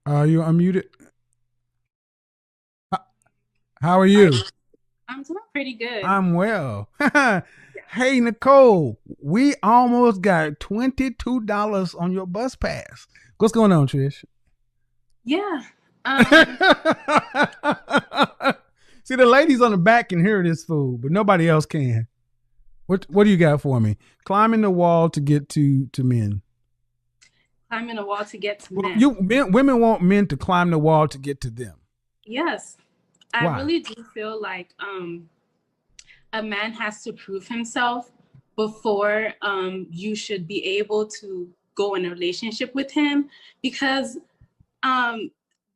Are you unmuted? H- How are Are you? you? I'm doing pretty good. I'm well. Yeah. Hey, Nicole, we almost got $22 on your bus pass. What's going on, Trish? Yeah. Um, See, the ladies on the back can hear this fool, but nobody else can. What do you got for me? Climbing the wall to get to men. Climbing a wall to get to Well, men. women want men to climb the wall to get to them. Yes, I Why? really do feel like a man has to prove himself before you should be able to go in a relationship with him because um,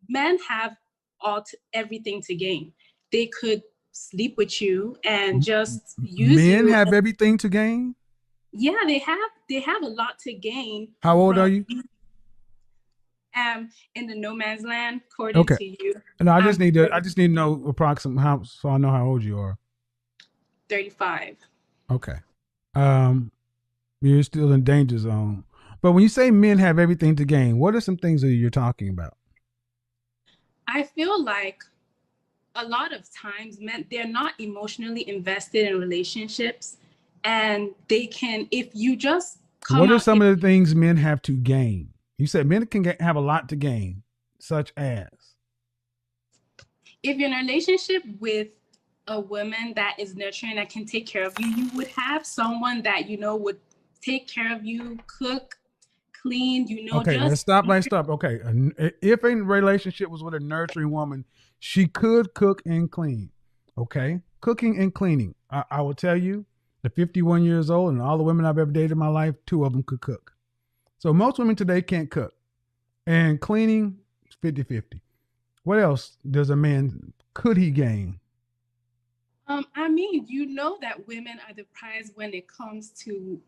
men have everything to gain. They could sleep with you and just use Men you. have everything to gain. Yeah, they have a lot to gain How old are from you? in the no man's land, according Okay. to you. No, I just I'm need to. I just need to know approximate how, so I know how old you are. 35. Okay. Um, you're still in danger zone. But when you say men have everything to gain, what are some things that you're talking about? I feel like a lot of times men they're not emotionally invested in relationships, and they can if you just come What are out some of the things men have to gain? You said men can have a lot to gain, such as. if you're in a relationship with a woman that is nurturing that can take care of you, you would have someone that would take care of you, cook, clean, Okay, let's just stop. Let's stop. Okay, if a relationship was with a nurturing woman, she could cook and clean. Okay, cooking and cleaning. I will tell you, at 51 years old, and all the women I've ever dated in my life, two of them could cook. So most women today can't cook. And cleaning, 50-50. What else does a man, could he gain? I mean, you know that women are the prize when it comes to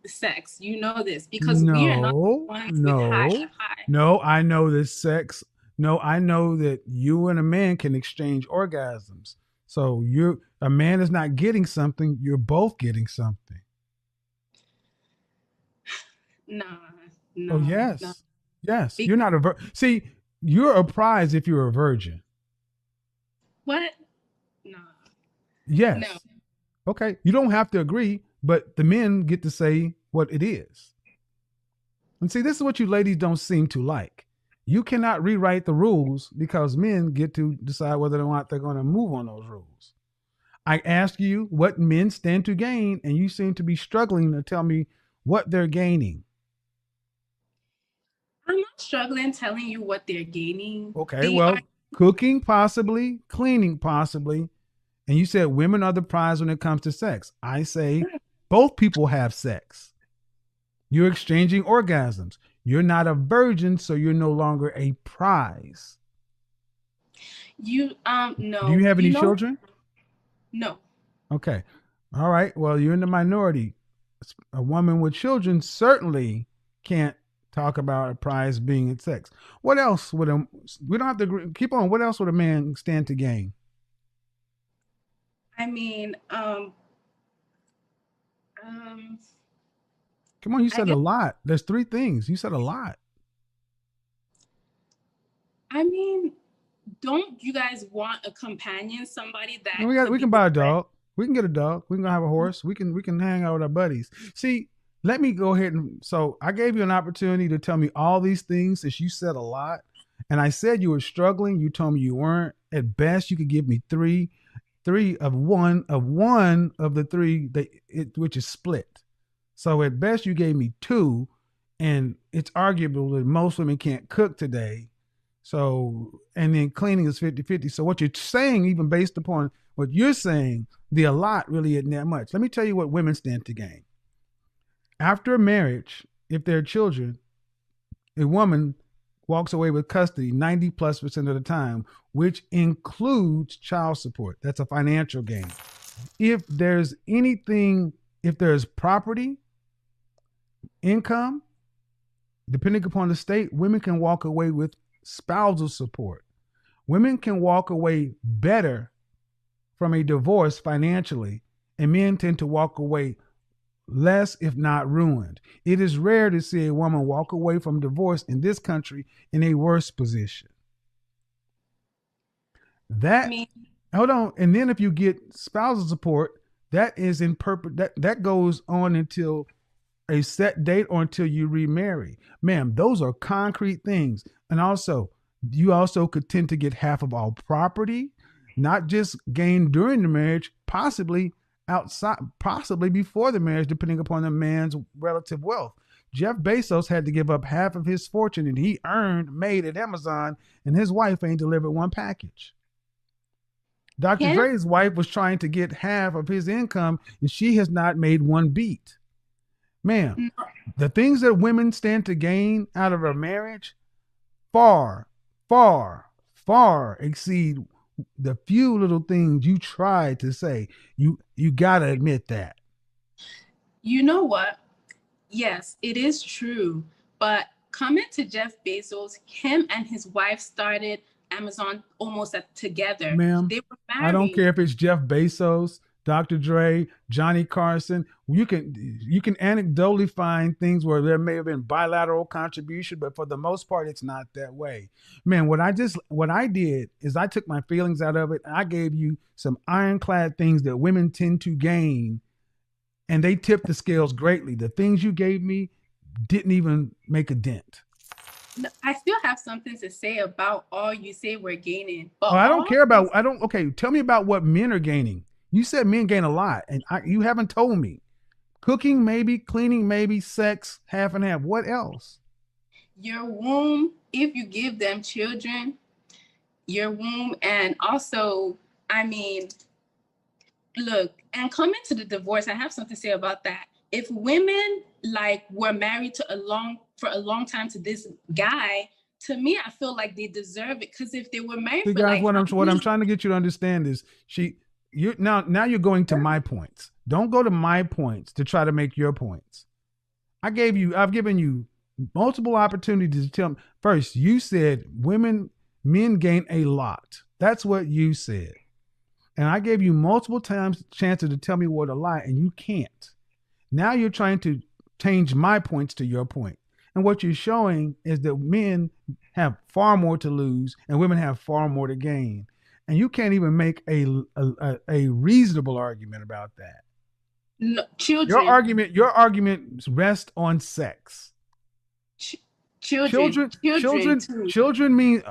sex. You know this because we are not No, the ones with high, no, high, high. no. I know that sex. No, I know that you and a man can exchange orgasms. So you, a man is not getting something. You're both getting something. Nah, Oh nah, nah. yes, yes. You're Because not a see. You're a prize if you're a virgin. what? Nah, no. Yes. Okay. You don't have to agree, but the men get to say what it is. And see, this is what you ladies don't seem to like. You cannot rewrite the rules because men get to decide whether or not they're going to move on those rules. I ask you what men stand to gain, and you seem to be struggling to tell me what they're gaining. I'm not struggling telling you what they're gaining. Okay, They are well, cooking possibly, cleaning possibly, and you said women are the prize when it comes to sex. I say both people have sex. You're exchanging orgasms. You're not a virgin, so you're no longer a prize. you Do you no, have any children? no. Okay. All right. Well, you're in the minority. A woman with children certainly can't talk about a prize being at sex. What else would a, we don't have to keep on. What else would a man stand to gain? I mean, um, Come on, you I said a guess lot. There's three things. You said a lot. I mean, don't you guys want a companion, somebody And that we got could we be can the buy a friend? dog. We can get a dog. We can go have a horse. We can hang out with our buddies. See, let me go ahead and so I gave you an opportunity to tell me all these things since you said a lot. And I said you were struggling. You told me you weren't. At best, you could give me three of one of the three that which is split. So at best, you gave me two, and it's arguable that most women can't cook today. So, and then cleaning is 50-50. So what you're saying, even based upon what you're saying, the a lot really isn't that much. Let me tell you what women stand to gain. After a marriage, if there are children, a woman walks away with custody 90+% of the time, which includes child support. That's a financial gain. If there's anything, if there's property, income, depending upon the state, women can walk away with spousal support. Women can walk away better from a divorce financially, and men tend to walk away less if not ruined. It is rare to see a woman walk away from divorce in this country in a worse position. I That mean, hold on, and then if you get spousal support, that is in that goes on until a set date or until you remarry. Ma'am, those are concrete things. And also, you also could tend to get half of all property, not just gained during the marriage, possibly outside, possibly before the marriage, depending upon the man's relative wealth. Jeff Bezos had to give up half of his fortune and he earned, made at Amazon, and his wife ain't delivered one package. Dr. him, Dre's wife was trying to get half of his income and she has not made one beat. Ma'am, the things that women stand to gain out of a marriage far, far, far exceed the few little things you try to say. You gotta admit that. you know what? Yes, it is true. But coming to Jeff Bezos, him and his wife started Amazon almost together. Ma'am, They were I don't married. care if it's Jeff Bezos, Dr. Dre, Johnny Carson. You can anecdotally find things where there may have been bilateral contribution, but for the most part, it's not that way. Man, what I did is I took my feelings out of it and I gave you some ironclad things that women tend to gain, and they tipped the scales greatly. The things you gave me didn't even make a dent. No, I still have something to say about all you say we're gaining, Oh, but I don't all care about. is I don't. Okay, tell me about what men are gaining. You said men gain a lot, and you haven't told me. Cooking, maybe. Cleaning, maybe. Sex, half and half. What else? your womb, if you give them children, your womb, and also, I mean, look, and coming to the divorce, I have something to say about that. If women like were married to a long for a long time to this guy, to me, I feel like they deserve it. Because if they were married See, for guys, like what I'm 5 years, trying to get you to understand is you now you're going to my points. Don't go to my points to try to make your points. I've given you multiple opportunities to tell me. First, you said men gain a lot. That's what you said. And I gave you multiple times chances to tell me what a lie, and you can't. Now you're trying to change my points to your point. And what you're showing is that men have far more to lose and women have far more to gain. And you can't even make a reasonable argument about that. no, Your argument rests on sex. ch- children, Children, children children, too. children mean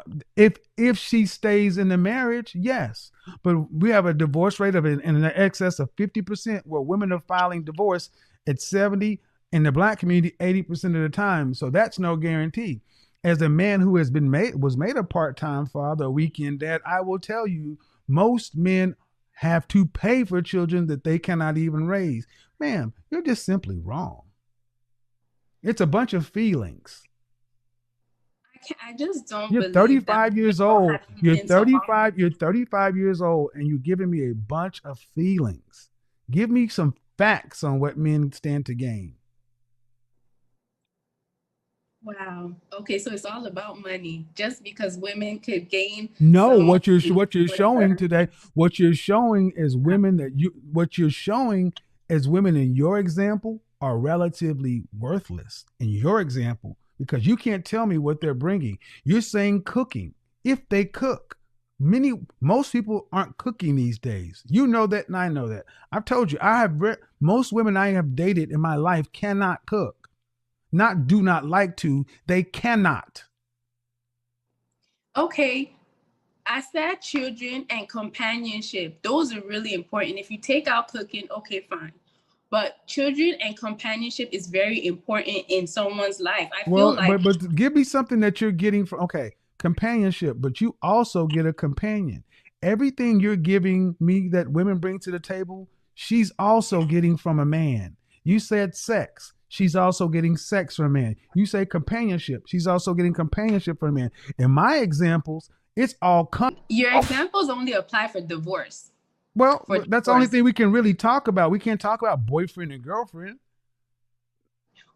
if she stays in the marriage, yes. But we have a divorce rate of in excess of 50%, where women are filing divorce at 70, in the black community 80% of the time. So that's no guarantee. As a man who was made a part-time father, a weekend dad, I will tell you, most men have to pay for children that they cannot even raise. Ma'am, you're just simply wrong. It's a bunch of feelings. I just don't You're believe that 35 women years don't old. have the mental health. You're 35 years old and you're giving me a bunch of feelings. Give me some facts on what men stand to gain. Wow. Okay, so it's all about money. Just because women could gain No, some what you're showing whatever. today, what you're showing is women in your example are relatively worthless in your example because you can't tell me what they're bringing. You're saying cooking. If they cook, most people aren't cooking these days. You know that, and I know that. I've told you, most women I have dated in my life cannot cook. Not do not like to, they cannot. Okay, I said children and companionship. Those are really important. If you take out cooking, okay, fine. But children and companionship is very important in someone's life. I feel Well, like but give me something that you're getting from, okay, companionship, but you also get a companion. Everything you're giving me that women bring to the table, she's also getting from a man. You said sex. She's also getting sex from a man. You say companionship. She's also getting companionship from a man. In my examples, it's all your examples only apply for divorce. well, For that's the only divorce. thing we can really talk about. We can't talk about boyfriend and girlfriend.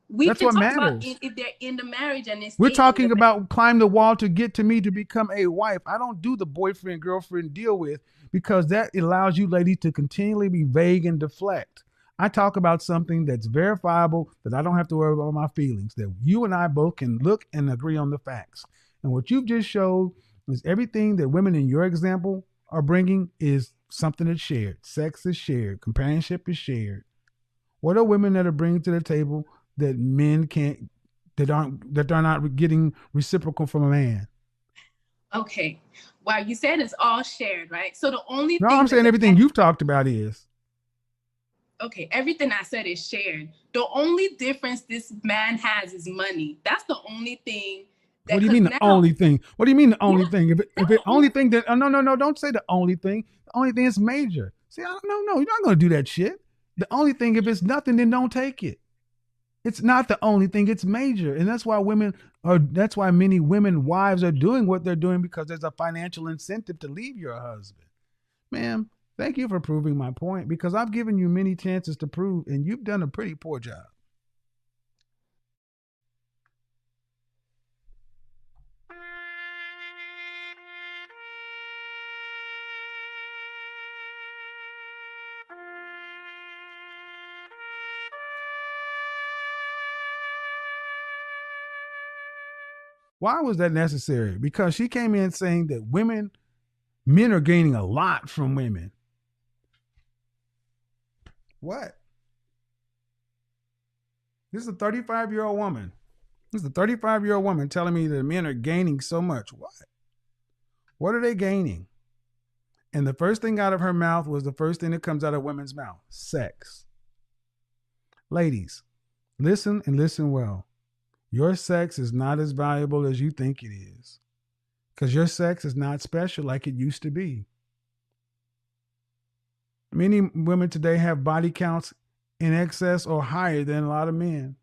We That's can what talk about matters. if they're in the marriage and they We're stay in the talking marriage. about climb the wall to get to me to become a wife. I don't do the boyfriend girlfriend deal with because that allows you ladies to continually be vague and deflect. I talk about something that's verifiable, that I don't have to worry about my feelings, that you and I both can look and agree on the facts. And what you've just showed is everything that women in your example are bringing is something that's shared. Sex is shared, companionship is shared. What are women that are bringing to the table that men can't, that they're not getting reciprocal from a man? Okay. Wow, you said it's all shared, right? So the only No, I'm thing that saying the everything you've talked about is. okay, everything I said is shared. The only difference this man has is money. That's the only thing What that, do you because mean the now, only thing? What do you mean the yeah, only thing? that's If it the only only thing that no no no, don't say the only thing. The only thing is major. See, no, you're not gonna do that shit. The only thing, if it's nothing, then don't take it. It's not the only thing, it's major. And that's why women are that's why many women wives are doing what they're doing, because there's a financial incentive to leave your husband. Ma'am, thank you for proving my point, because I've given you many chances to prove and you've done a pretty poor job. Why was that necessary? Because she came in saying that men are gaining a lot from women. What? This is a 35-year-old woman. This is a 35-year-old woman telling me that men are gaining so much. What? What are they gaining? And the first thing out of her mouth was the first thing that comes out of women's mouth: sex. Ladies, listen and listen well. Your sex is not as valuable as you think it is, because your sex is not special like it used to be. Many women today have body counts in excess or higher than a lot of men.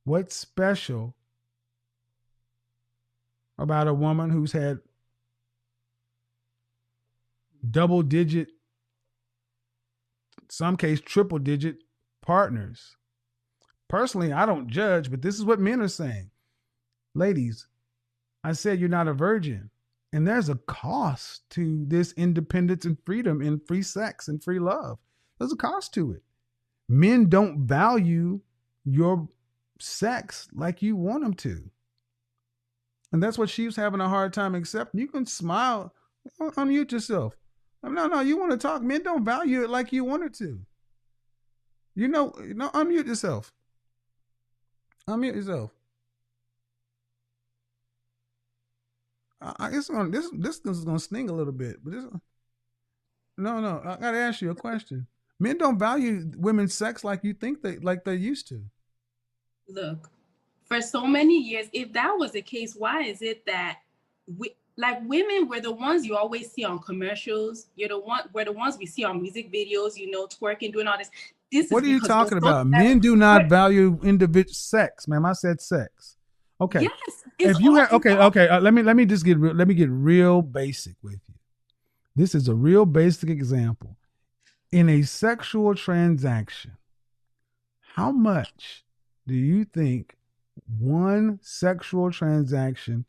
What's special about a woman who's had double digit, some case triple digit partners? Personally, I don't judge, but this is what men are saying. Ladies, I said you're not a virgin. And there's a cost to this independence and freedom and free sex and free love. There's a cost to it. Men don't value your sex like you want them to. And that's what she was having a hard time accepting. You can smile, unmute yourself. No, you want to talk. Men don't value it like you want it to. Unmute yourself. Unmute yourself. It's gonna this is gonna sting a little bit, but no. I gotta ask you a question. Men don't value women's sex like you think they used to. look, for so many years, if that was the case, why is it that like women were the ones you always see on commercials? We're the ones we see on music videos, twerking, doing all this. This What is are you because we're talking so about? Men do not we're, value individual sex, ma'am. I said sex. Okay. yes, it's If you all have involved. okay, let me get real basic with you. This is a real basic example. In a sexual transaction, how much do you think one sexual transaction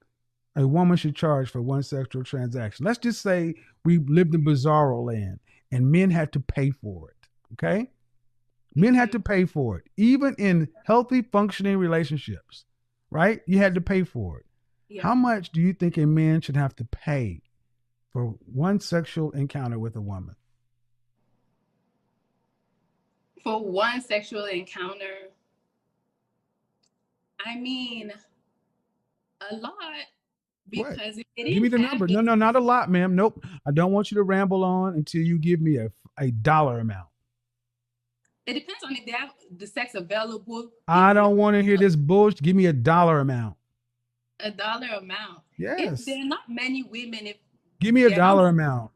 a woman should charge for one sexual transaction? Let's just say we lived in bizarro land and men had to pay for it. Okay? Men had Mm-hmm. to pay for it. Even in healthy, functioning relationships, right? You had to pay for it. Yeah, How much do you think a man should have to pay for one sexual encounter with a woman? for one sexual encounter, I mean, a lot, What? because if it Give me didn't the number. happen, No, not a lot, ma'am. Nope. I don't want you to ramble on until you give me a dollar amount. it depends on if they have the sex available. If I don't want to hear this bullshit. Give me a dollar amount. a dollar amount, if Yes. there are not many women, if Give me a they're not dollar amount.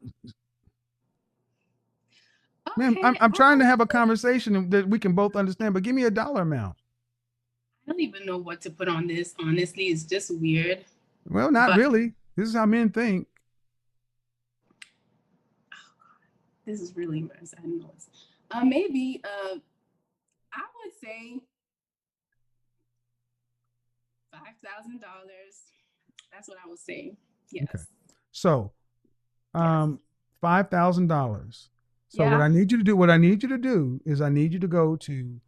Ma'am, okay, I'm trying to have a conversation that we can both understand, but give me a dollar amount. I don't even know what to put on this. Honestly, it's just weird. Well, not But really. This is how men think. this is really embarrassing. I know it's maybe I would say $5,000. That's what I would say. Okay. Yes. So, Yes. $5,000. So Yeah. what I need you to do is I need you to go to,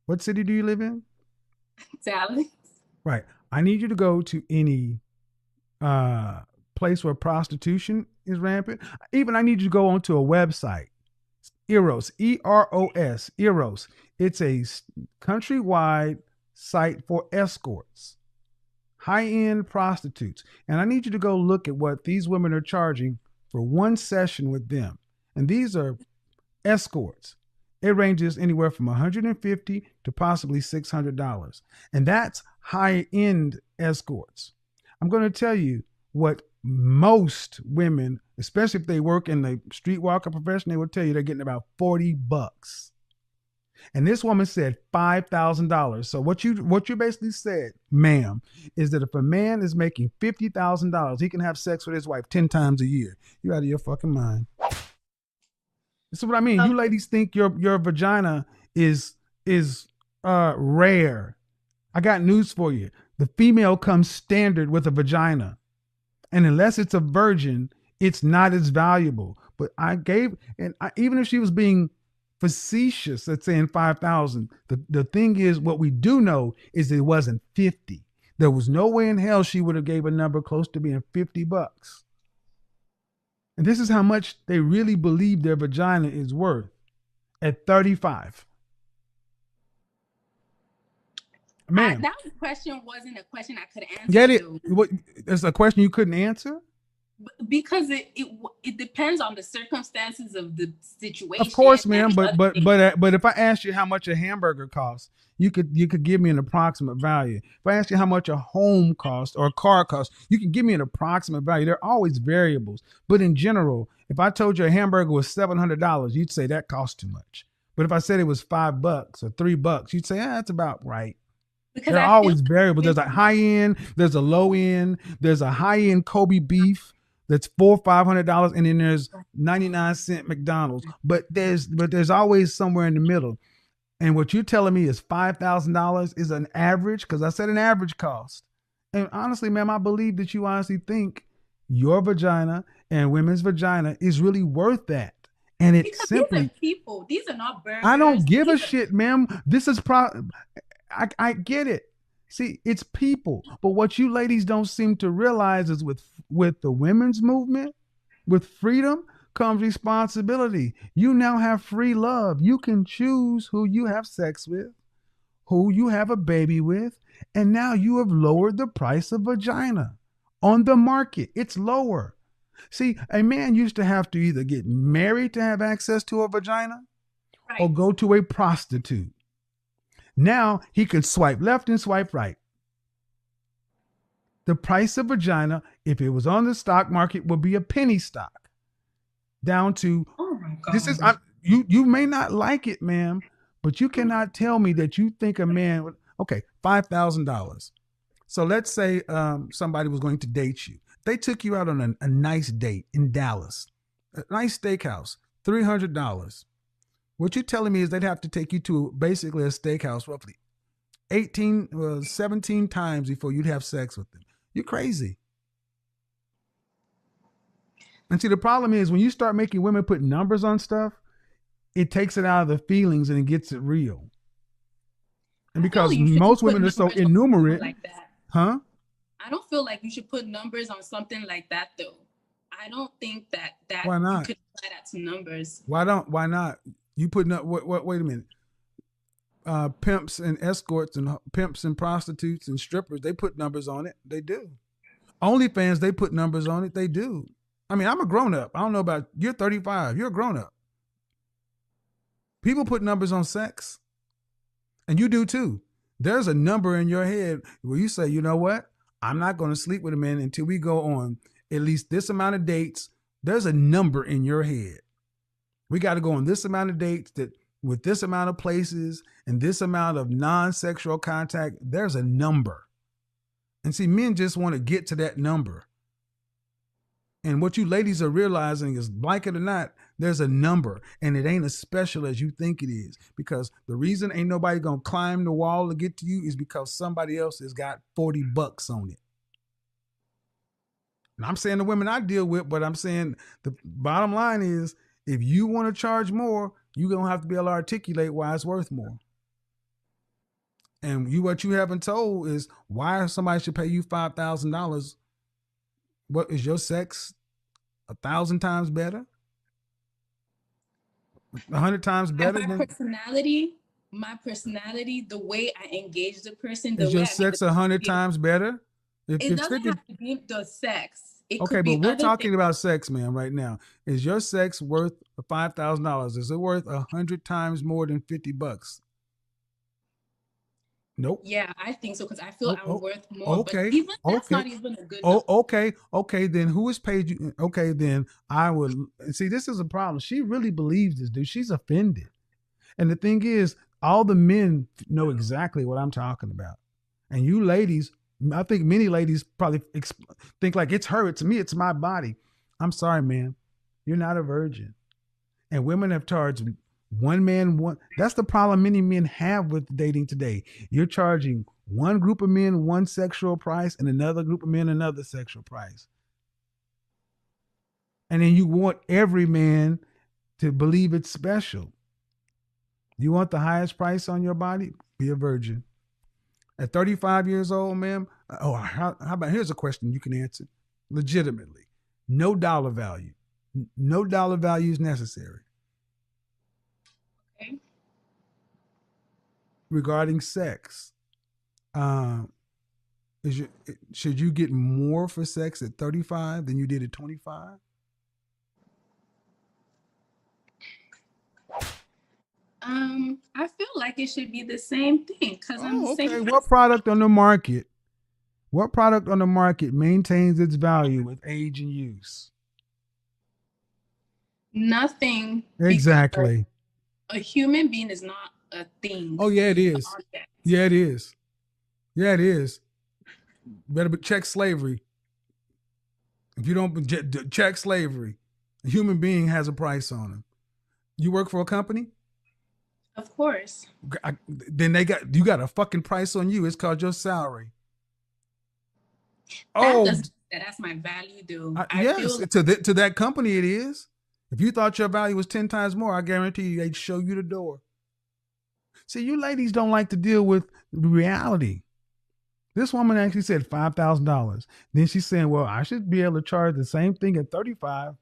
what city do you live in? Dallas. Right. I need you to go to any uh place where prostitution is rampant. Even I need you to go onto a website. Eros, Eros, Eros. It's a countrywide site for escorts, high-end prostitutes. And I need you to go look at what these women are charging for one session with them. And these are escorts. It ranges anywhere from $150 to possibly $600. And that's high end escorts. I'm going to tell you what most women, especially if they work in the streetwalker profession, they will tell you they're getting about $40. And this woman said $5,000. So what you basically said, ma'am, is that if a man is making $50,000, he can have sex with his wife 10 times a year. You out of your fucking mind. This is what I mean. Well, You ladies think your vagina is rare. I got news for you. The female comes standard with a vagina. And unless it's a virgin, it's not as valuable. But even if she was being facetious at saying 5,000, the thing is, what we do know is it wasn't 50. There was no way in hell she would have gave a number close to being $50. And this is how much they really believe their vagina is worth at 35. Ma'am, that question wasn't a question I could answer get it? though, What? It's a question you couldn't answer? because it depends on the circumstances of the Of situation course, and ma'am. the But other but things. but but if I asked you how much a hamburger costs, you could give me an approximate value. If I asked you how much a home costs or a car costs, you can give me an approximate value. There are always variables, but in general, if I told you a hamburger was $700, you'd say that costs too much. But if I said it was $5 or $3, you'd say, that's about right. Because There are I feel always variables. There's a high end, there's a low end, there's a high end Kobe beef that's $400-$500, and then there's 99-cent McDonald's. But there's always somewhere in the middle. And what you're telling me is $5,000 is an average, because I said an average cost. And honestly, ma'am, I believe that you honestly think your vagina and women's vagina is really worth that. And it's because these are simply, people. These are not I don't burgers. give a These are shit, ma'am. This is I get it. See, it's people. But what you ladies don't seem to realize is with the women's movement, with freedom comes responsibility. You now have free love. You can choose who you have sex with, who you have a baby with, and now you have lowered the price of vagina on the market. It's lower. See, a man used to have to either get married to have access to a vagina or right. go to a prostitute. Now he can swipe left and swipe right. The price of vagina, if it was on the stock market, would be a penny stock. Down to Oh my this is god. you may not like it, ma'am, but you cannot tell me that you think a man would, okay, $5,000. So let's say somebody was going to date you. They took you out on a nice date in Dallas, a nice steakhouse, $300. What you're telling me is they'd have to take you to basically a steakhouse roughly 17 times before you'd have sex with them. You're crazy. And see, the problem is when you start making women put numbers on stuff, it takes it out of the feelings and it gets it real. And I feel because you shouldn't most put women are so numbers on something innumerate, like that. huh? I don't feel like you should put numbers on something like that though. I don't think that Why you not? could apply that to numbers. Why not? You putting up wait a minute. Pimps and escorts and pimps and prostitutes and strippers, they put numbers on it. They do. OnlyFans, they put numbers on it. They do. I mean, I'm a grown up. I don't know about you're 35. You're a grown up. People put numbers on sex, and you do too. There's a number in your head where you say, you know what? I'm not going to sleep with a man until we go on at least this amount of dates. There's a number in your head. We got to go on this amount of dates that with this amount of places and this amount of non-sexual contact. There's a number. And see, men just want to get to that number. And what you ladies are realizing is, like it or not, there's a number, and it ain't as special as you think it is. Because the reason ain't nobody gonna climb the wall to get to you is because somebody else has got $40 on it. And I'm saying the women I deal with, but I'm saying the bottom line is If you want to charge more, you're going to have to be able to articulate why it's worth more. And what you haven't told is why somebody should pay you $5,000. What is your sex 1,000 times better? 100 times And better than my personality, the way I engage the person, the is way your I make sex 100 times better? If it it's doesn't 50, have to be the sex. It okay, could but be we're other talking things. about sex, man, right now. Is your sex worth $5,000? Is it worth 100 times more than $50? Nope. Yeah, I think so because I feel I'm Oh, worth more. But okay, even that's okay. not even a good Oh, number. okay. Then who has paid you? Okay, then I would see. This is a problem. She really believes this, dude. She's offended, and the thing is, all the men know exactly what I'm talking about, and you ladies, I think many ladies probably think like it's her, it's me, it's my body. I'm sorry, man, you're not a virgin, and women have charged one man one. That's the problem many men have with dating today. You're charging one group of men one sexual price and another group of men another sexual price. And then you want every man to believe it's special. You want the highest price on your body? Be a virgin. At 35 years old, ma'am, how about here's a question you can answer legitimately. No dollar value. No dollar value is necessary. Okay. Regarding sex, um, should you get more for sex at 35 than you did at 25? I feel like it should be the same thing because I'm the Oh, same okay. What person. product on the market? What product on the market maintains its value with age and use? Nothing because Exactly. a human being is not a thing. Oh yeah, it It's an is. object. Yeah, it is. Yeah, it is. Better check slavery. If you don't check slavery, a human being has a price on him. You work for a company, Of course. then you got a fucking price on you. It's called your salary. That Oh, doesn't that's my value though. I yes, feel like to that company it is. If you thought your value was 10 times more, I guarantee you they'd show you the door. See, you ladies don't like to deal with reality. This woman actually said $5,000. Then she's saying, "Well, I should be able to charge the same thing at 35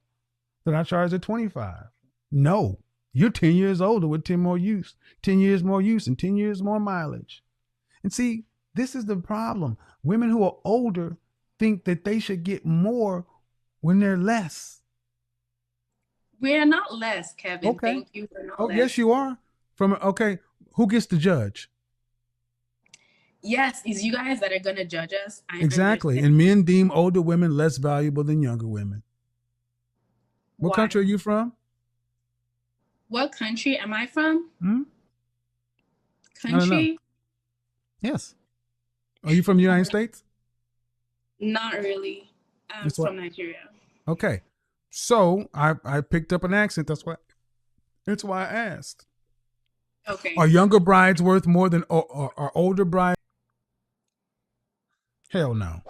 that I charge at 25." No, you're 10 years older with 10 more use, 10 years more use, and 10 years more mileage. And see, this is the problem. Women who are older think that they should get more when they're less. we're not less, Kevin. Okay. Thank you. We're not Oh, yes, less. you are. Okay, who gets to judge? Yes, it's you guys that are gonna judge us. I Exactly. understand. And men deem older women less valuable than younger women. What country Why? are you from? What country am I from? Hmm? I don't know. Country? Yes. Are you from the United States? Not really. I'm That's what. from Nigeria. Okay. So I picked up an accent. That's why I asked. Are Okay. younger brides worth more than are older brides? Hell no.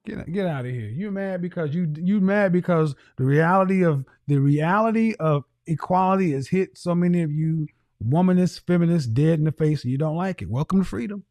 Get out of here. You mad because you mad because the reality of equality has hit so many of you womanists, feminists dead in the face and you don't like it. Welcome to freedom.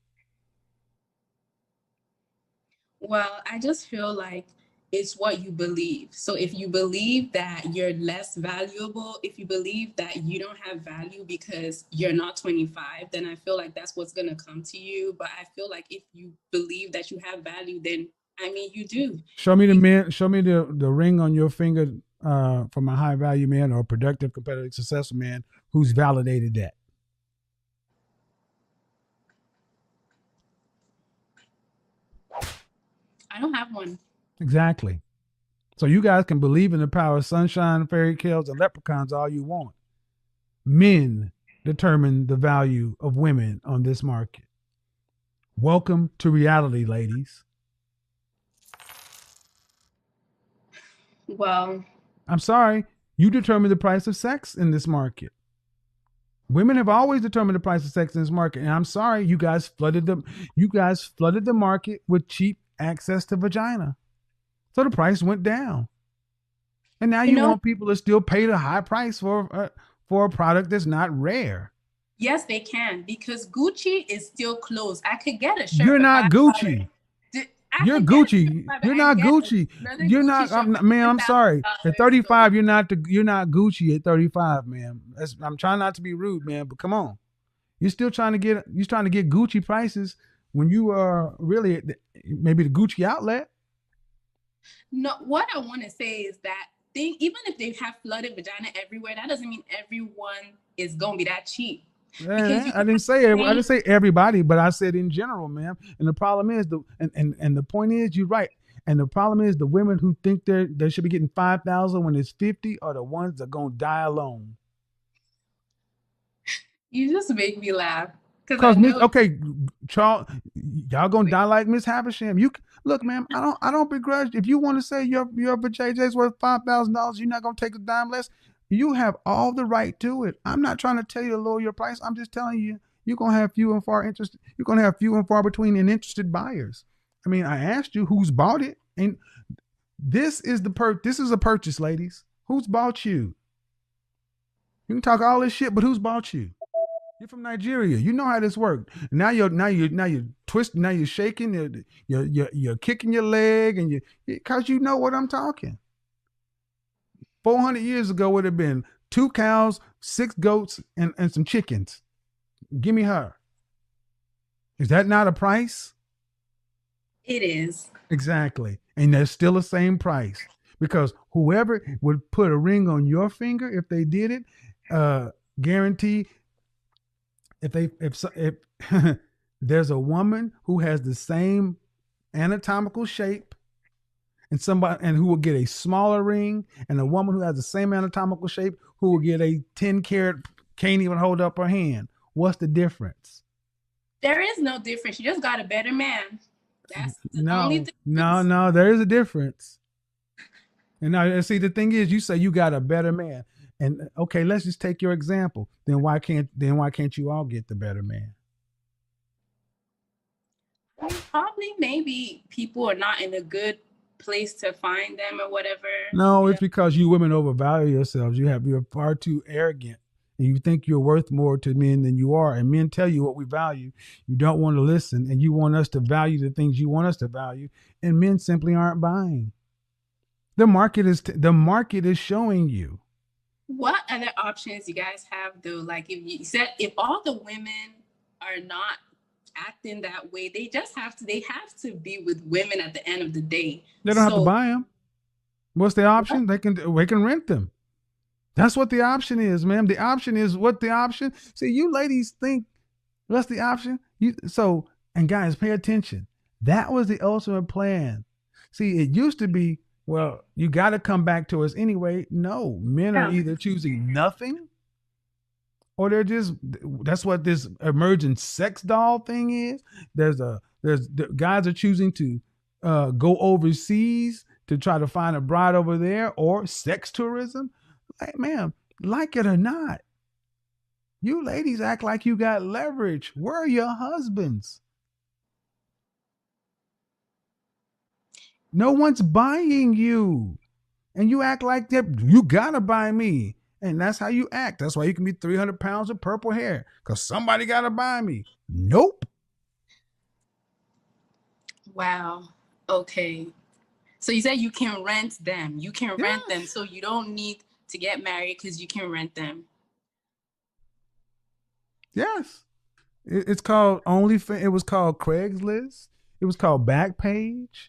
Well, I just feel like it's what you believe. So if you believe that you're less valuable, if you believe that you don't have value because you're not 25, then I feel like that's what's going to come to you. But I feel like if you believe that you have value, then I mean, you do. Show me the man. Show me the ring on your finger from a high value man or a productive, competitive, successful man who's validated that. I don't have one. Exactly. So you guys can believe in the power of sunshine, fairy tales, and leprechauns all you want. Men determine the value of women on this market. Welcome to reality, ladies. Well, I'm sorry, you determine the price of sex in this market. Women have always determined the price of sex in this market, and I'm sorry, you guys flooded them. You guys flooded the market with cheap access to vagina, so the price went down. And now You you know, want people to still pay the high price for a product that's not rare. yes, they can because Gucci is still closed. I could get a shirt You're for not $5. Gucci. I You're could get a shirt Gucci. for 5, but You're I not get Gucci. another You're Gucci not. shirt for Man, ten I'm thousand sorry. At dollars. So 35, you're not Gucci at 35, man. I'm trying not to be rude, man, but come on. You're trying to get Gucci prices when you are really at maybe the Gucci outlet. no, what I want to say is that thing, even if they have flooded vagina everywhere, that doesn't mean everyone is gonna be that cheap. Because you I can didn't have say the I same. didn't say everybody, but I said in general, man. And the problem is and the point is you're right. And the problem is the women who think they should be getting 5,000 when it's 50 are the ones that are gonna die alone. You just make me laugh because I Cause Miss, know. okay, Charles, y'all gonna die like Miss Havisham. You look, man. I don't begrudge. If you want to say your JJ's worth $5,000, you're not gonna take a dime less. You have all the right to it. I'm not trying to tell you to lower your price. I'm just telling you you're gonna have few and far interest. You're gonna have few and far between and interested buyers. I mean, I asked you who's bought it, and this is a purchase, ladies. Who's bought you? You can talk all this shit, but who's bought you? You're from Nigeria. You know how this works. Now you're twisting. Now you're shaking. You're kicking your leg, and because you know what I'm talking. 400 years ago would have been 2 cows, 6 goats, and some chickens. Give me her. Is that not a price? It is. Exactly. And that's still the same price because whoever would put a ring on your finger if they did it, uh, guarantee if there's a woman who has the same anatomical shape and who will get a smaller ring and a woman who has the same anatomical shape who will get a 10 carat can't even hold up her hand. What's the difference? There is no difference. You just got a better man. That's the only No, difference. there is a difference. And now see the thing is you say you got a better man. And okay, let's just take your example. Then why can't you all get the better man? Probably maybe people are not in a good place to find them or whatever. No, You it's know. because you women overvalue yourselves. You're far too arrogant. And you think you're worth more to men than you are. And men tell you what we value. You don't want to listen. And you want us to value the things you want us to value. And men simply aren't buying. The market is showing you. What other options you guys have though? Like if you said if all the women are not acting that way, they have to be with women at the end of the day. They don't have to So buy them. What's the what? option? They can rent them. That's what the option is, ma'am. The option is what the option. See, you ladies think what's the option? And guys, pay attention. That was the ultimate plan. See, it used to be, well, you got to come back to us anyway. No, men are Yeah. either choosing nothing or they're just that's what this emergent sex doll thing is. There's the guys are choosing to go overseas to try to find a bride over there or sex tourism. Like, ma'am, like it or not, you ladies act like you got leverage. Where are your husbands? No one's buying you. And you act like that. You gotta buy me. And that's how you act. That's why you can be 300 pounds of purple hair. Because somebody gotta buy me. Nope. Wow. Okay. So you said you can rent them. You can rent them. Yes. So you don't need to get married because you can rent them. Yes. It's called OnlyFans. It was called Craigslist. It was called Backpage.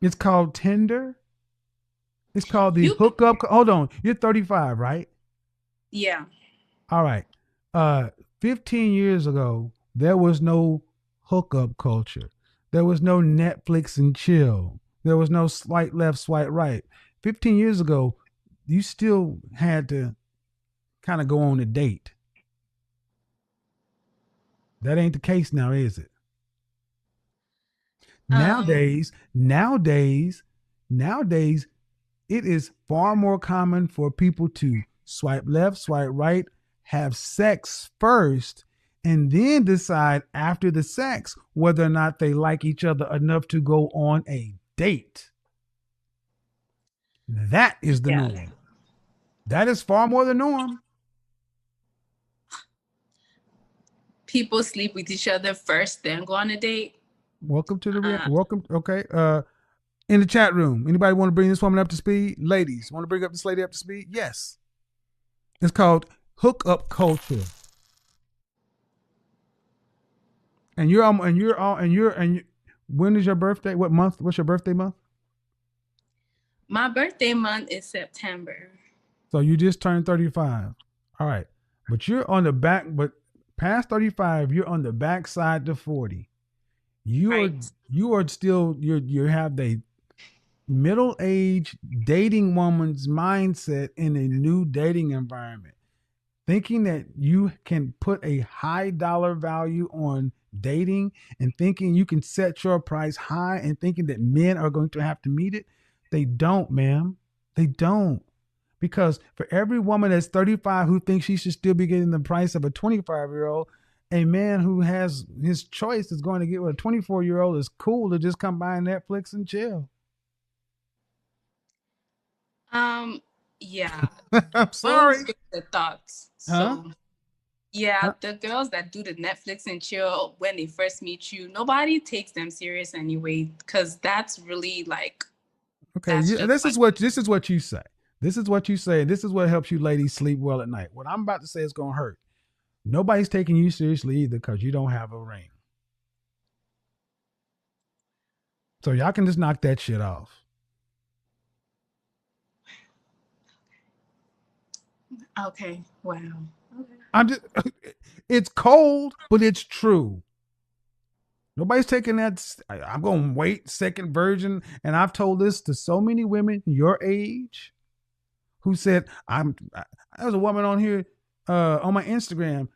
It's called Tinder. It's called the You hookup. Hold on. You're 35, right? yeah. All right. 15 years ago, there was no hookup culture. There was no Netflix and chill. There was no swipe left, swipe right. 15 years ago, you still had to kind of go on a date. That ain't the case now, is it? Um Nowadays, it is far more common for people to swipe left, swipe right, have sex first, and then decide after the sex whether or not they like each other enough to go on a date. That is the Yeah. norm. That is far more the norm. People sleep with each other first, then go on a date. Welcome to the Uh, welcome. Okay. In the chat room, anybody want to bring this woman up to speed? Ladies, want to bring up this lady up to speed? Yes. It's called hookup culture. And you're and you're all and you're and you, when is your birthday? What month? What's your birthday month? my birthday month is September. So you just turned 35. All right. But you're on the back, but past 35, you're on the backside to 40. You are Right. you are still you have the middle aged dating woman's mindset in a new dating environment. Thinking that you can put a high dollar value on dating and thinking you can set your price high and thinking that men are going to have to meet it. They don't, ma'am. They don't. Because for every woman that's 35 who thinks she should still be getting the price of a 25-year-old, a man who has his choice is going to get with a 24-year-old is cool to just come by Netflix and chill. Um, yeah, I'm those sorry. were the thoughts. Huh? So yeah, Huh? the girls that do the Netflix and chill when they first meet you, nobody takes them serious anyway, because that's really like Okay, that's just this like is what you say. This is what you say. This is what helps you ladies sleep well at night. What I'm about to say is gonna hurt. Nobody's taking you seriously either because you don't have a ring. So y'all can just knock that shit off. okay, wow. Okay. I'm just it's cold, but it's true. Nobody's taking that. I'm going to wait second virgin. And I've told this to so many women your age who said, there was a woman on here on my Instagram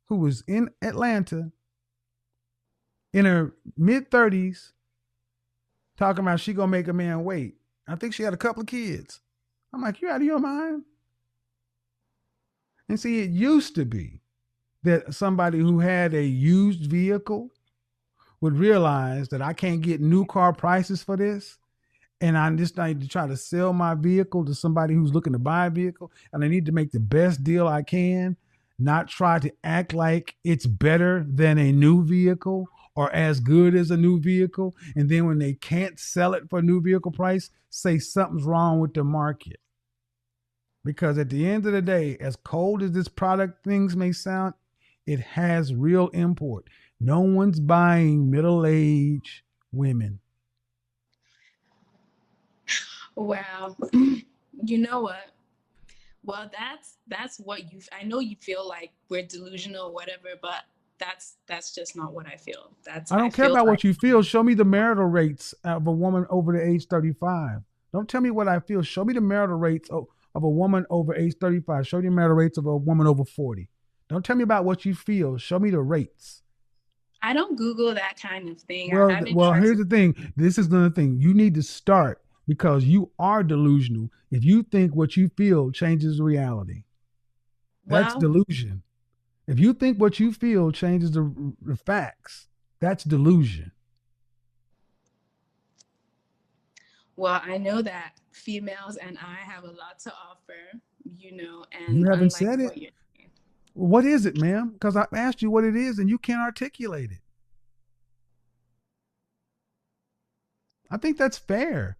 who was in Atlanta in her mid 30s talking about she going to make a man wait. I think she had a couple of kids. I'm like, you out of your mind? And see, it used to be that somebody who had a used vehicle would realize that I can't get new car prices for this. And I just need to try to sell my vehicle to somebody who's looking to buy a vehicle. And I need to make the best deal I can, not try to act like it's better than a new vehicle or as good as a new vehicle. And then when they can't sell it for a new vehicle price, say something's wrong with the market. Because at the end of the day, as cold as this product things may sound, it has real import. No one's buying middle-aged women. Wow. You know what? Well, that's what you. I know you feel like we're delusional, or whatever, but that's just not what I feel. That's I I don't care feel about like what you feel. Show me the marital rates of a woman over the age 35. Don't tell me what I feel. Show me the marital rates of a woman over age 35. Show me the marital rates of a woman over 40. Don't tell me about what you feel. Show me the rates. I don't Google that kind of thing. I Well, haven't well, tried here's to. the thing. This is the thing. You need to start because you are delusional. If you think what you feel changes reality, that's Well, delusion. If you think what you feel changes the facts, that's delusion. well, I know that females and I have a lot to offer, You and haven't unlike said it. what you're saying. What is it, ma'am? Because I asked you what it is and you can't articulate it. I think that's fair.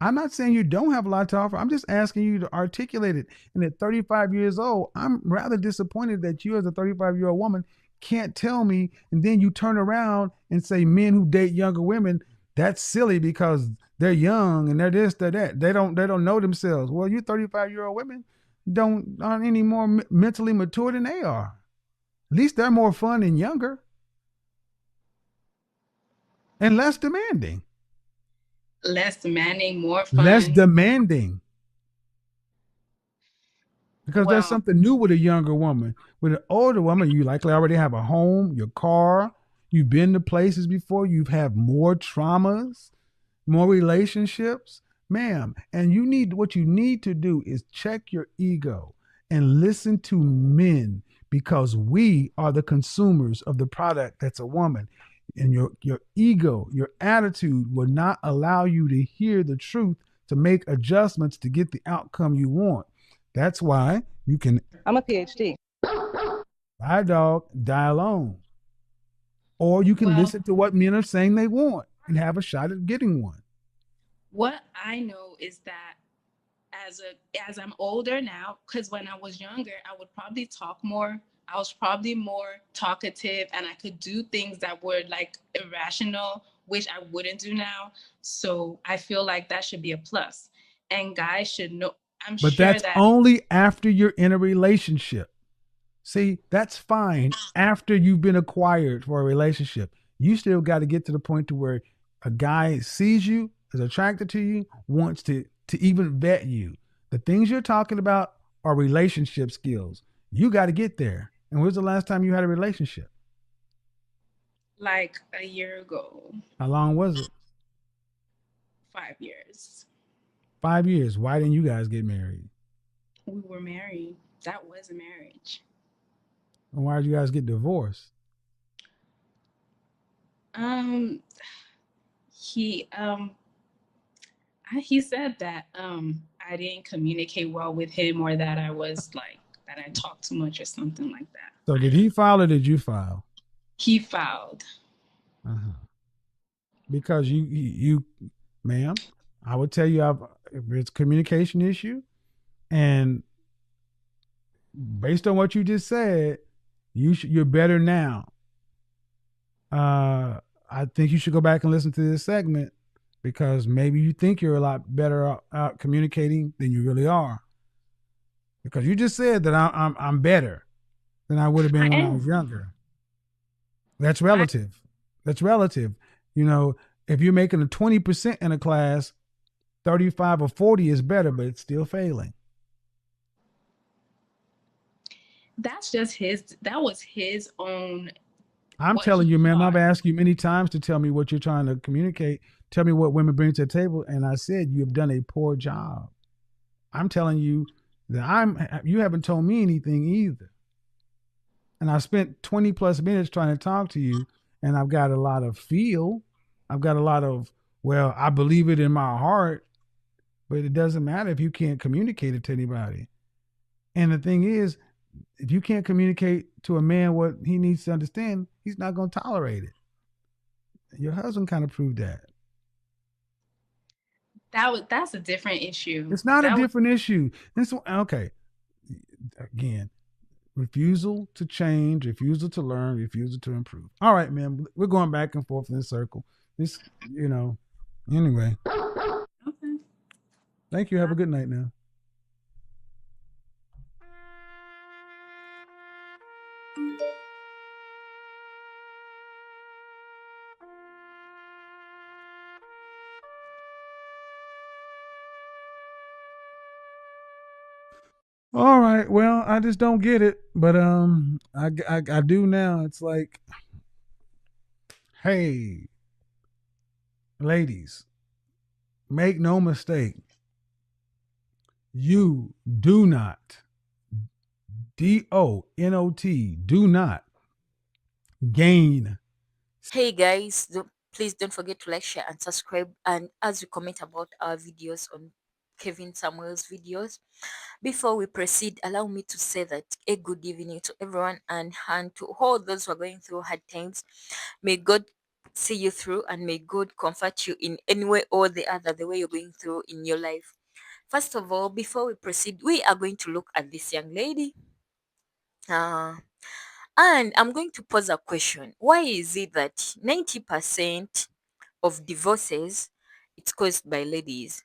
I'm not saying you don't have a lot to offer. I'm just asking you to articulate it. And at 35 years old, I'm rather disappointed that you, as a 35-year-old woman, can't tell me. And then you turn around and say men who date younger women, that's silly because they're young and they're this, they're that. They don't know themselves. Well, you 35-year-old women aren't any more mentally mature than they are. At least they're more fun and younger and less demanding. Less demanding, more Less fun. demanding. Because there's Well, something new with a younger woman. With an older woman, you likely already have a home, your car, you've been to places before, you've had more traumas, more relationships, ma'am. And what you need to do is check your ego and listen to men because we are the consumers of the product that's a woman. And your ego, your attitude will not allow you to hear the truth to make adjustments to get the outcome you want. That's why you can I'm a PhD. buy a dog, die alone. Or you can Well, listen to what men are saying they want and have a shot at getting one. what I know is that as I'm older now, because when I was younger, I would probably talk more. I was probably more talkative and I could do things that were like irrational, which I wouldn't do now. So I feel like that should be a plus. And guys should know, I'm But sure that's that only after you're in a relationship. See, that's fine after you've been acquired for a relationship. You still got to get to the point to where a guy sees you, is attracted to you, wants to even vet you. The things you're talking about are relationship skills. You got to get there. And when's the last time you had a relationship? like a year ago, How long was it? 5 years, 5 years. Why didn't you guys get married? we were married. That was a marriage. And why did you guys get divorced? Um, he he said that I didn't communicate well with him or that I was like that I talked too much or something like that. So did he file or did you file? He filed. Uh-huh. Because you, ma'am, I would tell you if it's a communication issue, and based on what you just said, you're better now. I think you should go back and listen to this segment because maybe you think you're a lot better out communicating than you really are. Because you just said that I'm better than I would have I been when I was am. younger. That's I relative. That's relative. You know, if you're making a 20% in a class, 35 or 40 is better, but it's still failing. that's just his. That was his own I'm what he telling you, ma'am, I've thought. asked you many times to tell me what you're trying to communicate. Tell me what women bring to the table. And I said, you have done a poor job. I'm telling you that you haven't told me anything either. And I spent 20 plus minutes trying to talk to you. And I've got a lot of feel. I've got a lot of, well, I believe it in my heart, but it doesn't matter if you can't communicate it to anybody. And the thing is, if you can't communicate to a man what he needs to understand, he's not going to tolerate it. Your husband kind of proved that. That's a different issue. It's not a That was different issue. This okay. Again, refusal to change, refusal to learn, refusal to improve. All right, man. We're going back and forth in this circle. This, you know. Anyway, okay. thank you. Have a good night now. All right. Well, I just don't get it, but I do now. It's like, hey, ladies, make no mistake. You do not do not gain. Hey guys, please don't forget to like, share, and subscribe. And as you comment about our videos on Kevin Samuels videos, before we proceed, allow me to say that a good evening to everyone and to all those who are going through hard times. May God see you through and may God comfort you in any way or the other, the way you're going through in your life. First of all, before we proceed, we are going to look at this young lady. Uh, and I'm going to pose a question. Why is it that 90% of divorces it's caused by ladies?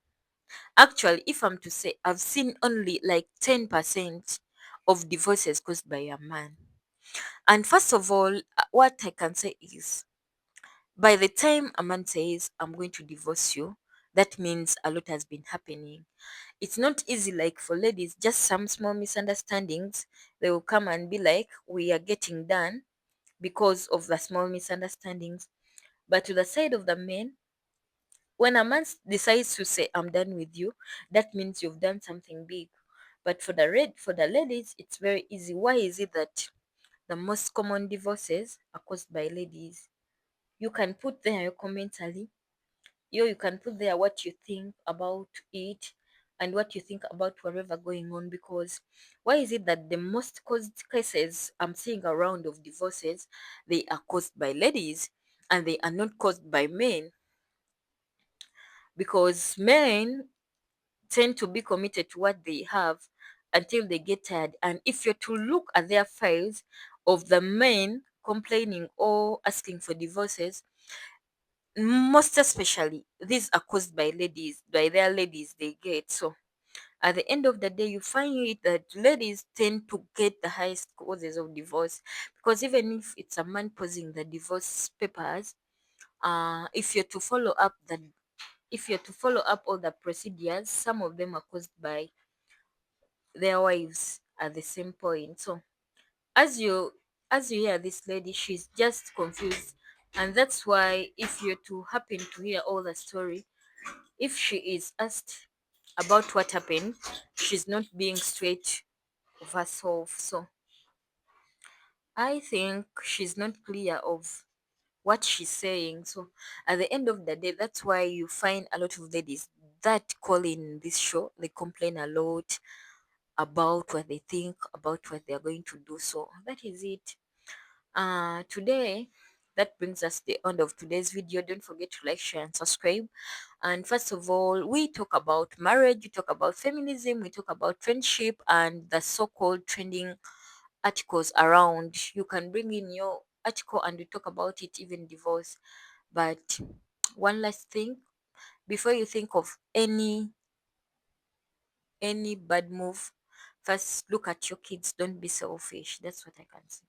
Actually, if I'm to say, I've seen only like 10% of divorces caused by a man. And first of all, what I can say is by the time a man says, I'm going to divorce you, that means a lot has been happening. It's not easy like for ladies, just some small misunderstandings. They will come and be like, we are getting done because of the small misunderstandings. But to the side of the men, when a man decides to say, I'm done with you, that means you've done something big. But for the ladies, it's very easy. Why is it that the most common divorces are caused by ladies? You can put there your commentary You can put there what you think about it and what you think about whatever going on, because why is it that the most caused cases I'm seeing around of divorces, they are caused by ladies and they are not caused by men? Because men tend to be committed to what they have until they get tired. And if you're to look at their files of the men complaining or asking for divorces, most especially these are caused by ladies, by their ladies they get. So at the end of the day, you find it that ladies tend to get the highest causes of divorce, because even if it's a man posing the divorce papers, if you're to follow up the if you're to follow up all the procedures, some of them are caused by their wives at the same point. So as you hear this lady, she's just confused. And that's why if you're to happen to hear all the story, if she is asked about what happened, she's not being straight of herself. So I think she's not clear of what she's saying. So at the end of the day, that's why you find a lot of ladies that call in this show, they complain a lot about what they think, about what they are going to do. So that is it. Today, that brings us the end of today's video. Don't forget to like, share, and subscribe. And first of all, we talk about marriage, we talk about feminism, we talk about friendship, and the so-called trending articles around. You can bring in your article and we talk about it, even divorce. But one last thing, before you think of any bad move, first look at your kids. Don't be selfish. That's what I can say.